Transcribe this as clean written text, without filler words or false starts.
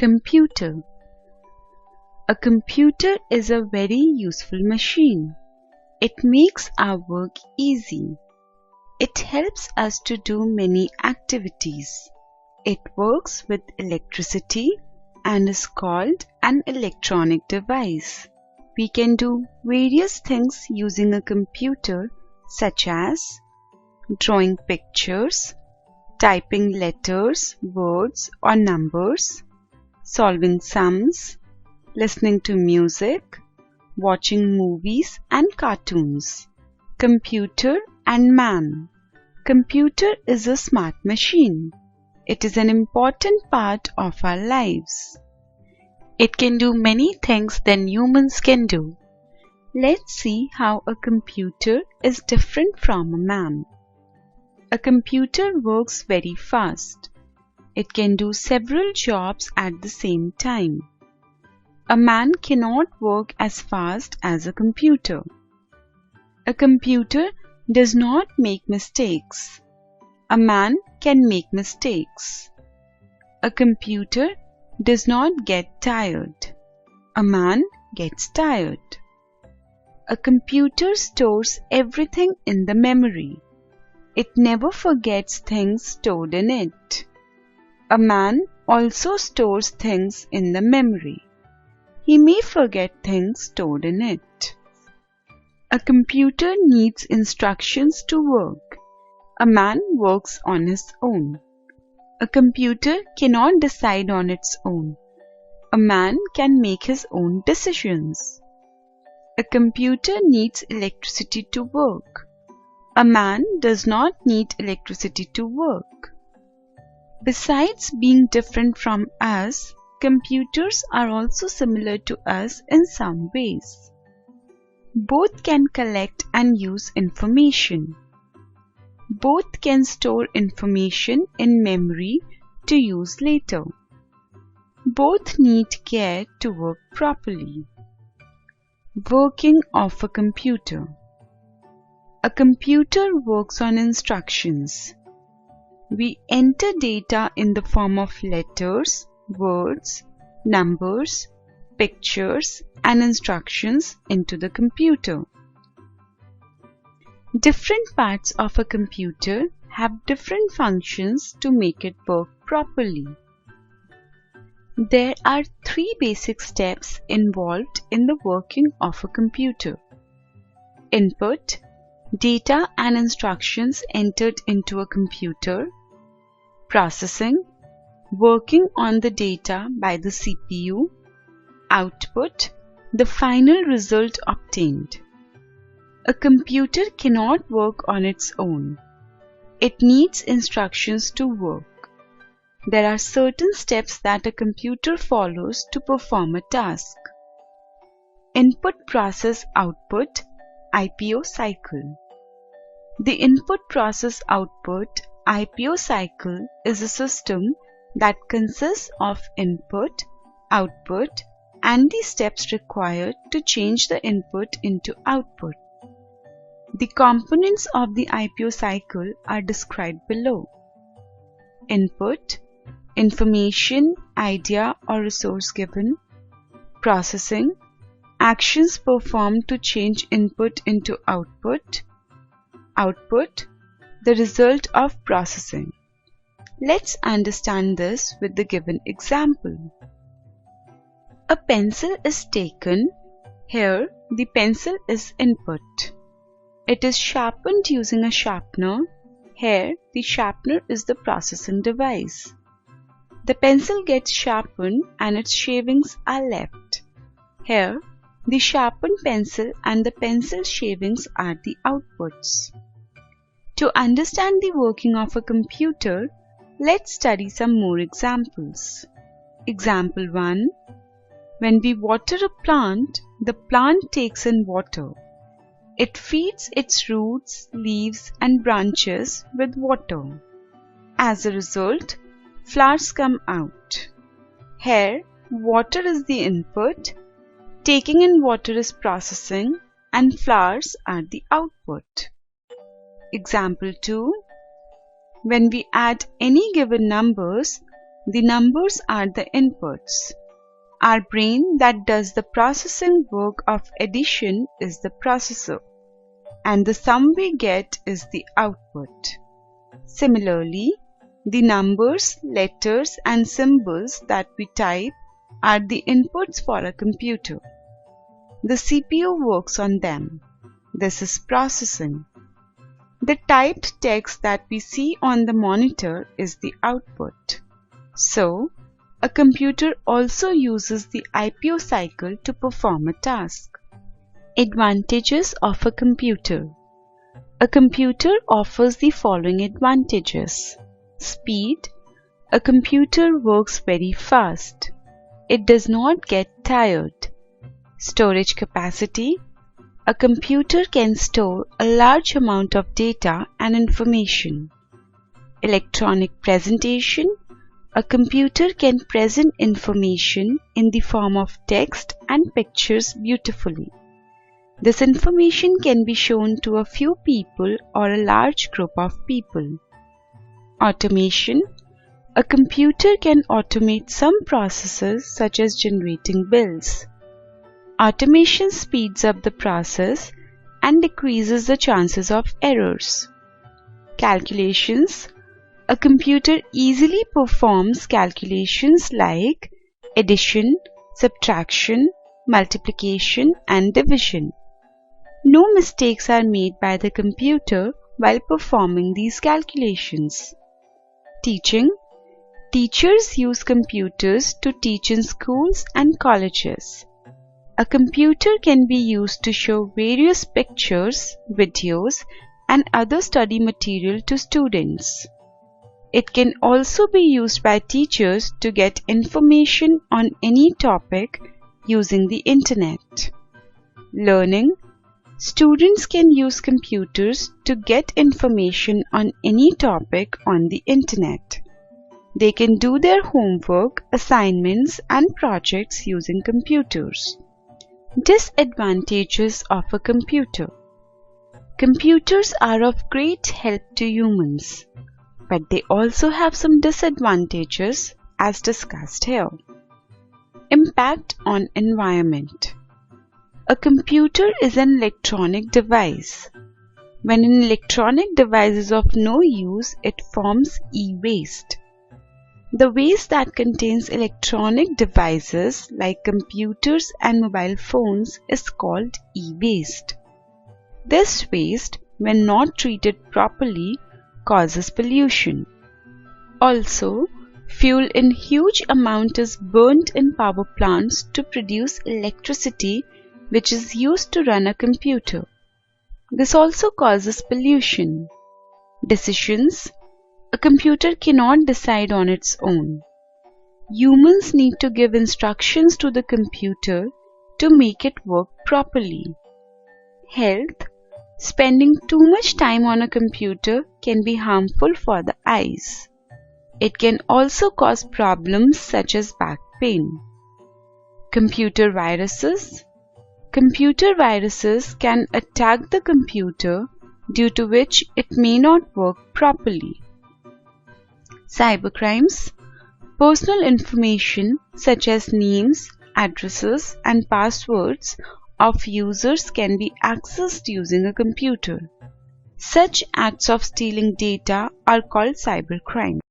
Computer. A computer is a very useful machine. It makes our work easy. It helps us to do many activities. It works with electricity and is called an electronic device. We can do various things using a computer, such as drawing pictures, typing letters, words or numbers, solving sums, listening to music, watching movies and cartoons. Computer and man. Computer is a smart machine. It is an important part of our lives. It can do many things than humans can do. Let's see how a computer is different from a man. A computer works very fast. It can do several jobs at the same time. A man cannot work as fast as a computer. A computer does not make mistakes. A man can make mistakes. A computer does not get tired. A man gets tired. A computer stores everything in the memory. It never forgets things stored in it. A man also stores things in the memory. He may forget things stored in it. A computer needs instructions to work. A man works on his own. A computer cannot decide on its own. A man can make his own decisions. A computer needs electricity to work. A man does not need electricity to work. Besides being different from us, computers are also similar to us in some ways. Both can collect and use information. Both can store information in memory to use later. Both need care to work properly. Working of a computer. A computer works on instructions. We enter data in the form of letters, words, numbers, pictures, and instructions into the computer. Different parts of a computer have different functions to make it work properly. There are three basic steps involved in the working of a computer: input, data and instructions entered into a computer; processing, working on the data by the CPU; output, the final result obtained. A computer cannot work on its own. It needs instructions to work. There are certain steps that a computer follows to perform a task. Input process output IPO cycle. The input process output IPO cycle is a system that consists of input, output, and the steps required to change the input into output. The components of the IPO cycle are described below. Input, information, idea or resource given; processing, actions performed to change input into output; output, the result of processing. Let's understand this with the given example. A pencil is taken. Here, the pencil is input. It is sharpened using a sharpener. Here, the sharpener is the processing device. The pencil gets sharpened and its shavings are left. Here, the sharpened pencil and the pencil shavings are the outputs. To understand the working of a computer, let's study some more examples. Example 1. When we water a plant, the plant takes in water. It feeds its roots, leaves and branches with water. As a result, flowers come out. Here, water is the input, taking in water is processing, and flowers are the output. Example 2. When we add any given numbers, The numbers are the inputs. Our brain that does the processing work of addition is the processor, and the sum we get is the output. Similarly, the numbers, letters, and symbols that we type are the inputs for a computer. The CPU works on them. This is processing. The typed text that we see on the monitor is the output. So, a computer also uses the IPO cycle to perform a task. Advantages of a computer. A computer offers the following advantages. Speed. A computer works very fast. It does not get tired. Storage capacity. A computer can store a large amount of data and information. Electronic presentation. A computer can present information in the form of text and pictures beautifully. This information can be shown to a few people or a large group of people. Automation. A computer can automate some processes such as generating bills. Automation speeds up the process and decreases the chances of errors. Calculations. A computer easily performs calculations like addition, subtraction, multiplication, and division. No mistakes are made by the computer while performing these calculations. Teaching. Teachers use computers to teach in schools and colleges. A computer can be used to show various pictures, videos, and other study material to students. It can also be used by teachers to get information on any topic using the internet. Learning. Students can use computers to get information on any topic on the internet. They can do their homework, assignments, and projects using computers. Disadvantages of a computer. Computers are of great help to humans, but they also have some disadvantages as discussed here. Impact on environment. A computer is an electronic device. When an electronic device is of no use, it forms e-waste. The waste that contains electronic devices like computers and mobile phones is called e-waste. This waste, when not treated properly, causes pollution. Also, fuel in huge amount is burnt in power plants to produce electricity which is used to run a computer. This also causes pollution. Decisions. A computer cannot decide on its own. Humans need to give instructions to the computer to make it work properly. Health. Spending too much time on a computer can be harmful for the eyes. It can also cause problems such as back pain. Computer viruses. Computer viruses can attack the computer, due to which it may not work properly. Cybercrimes. Personal information such as names, addresses, and passwords of users can be accessed using a computer. Such acts of stealing data are called cybercrime.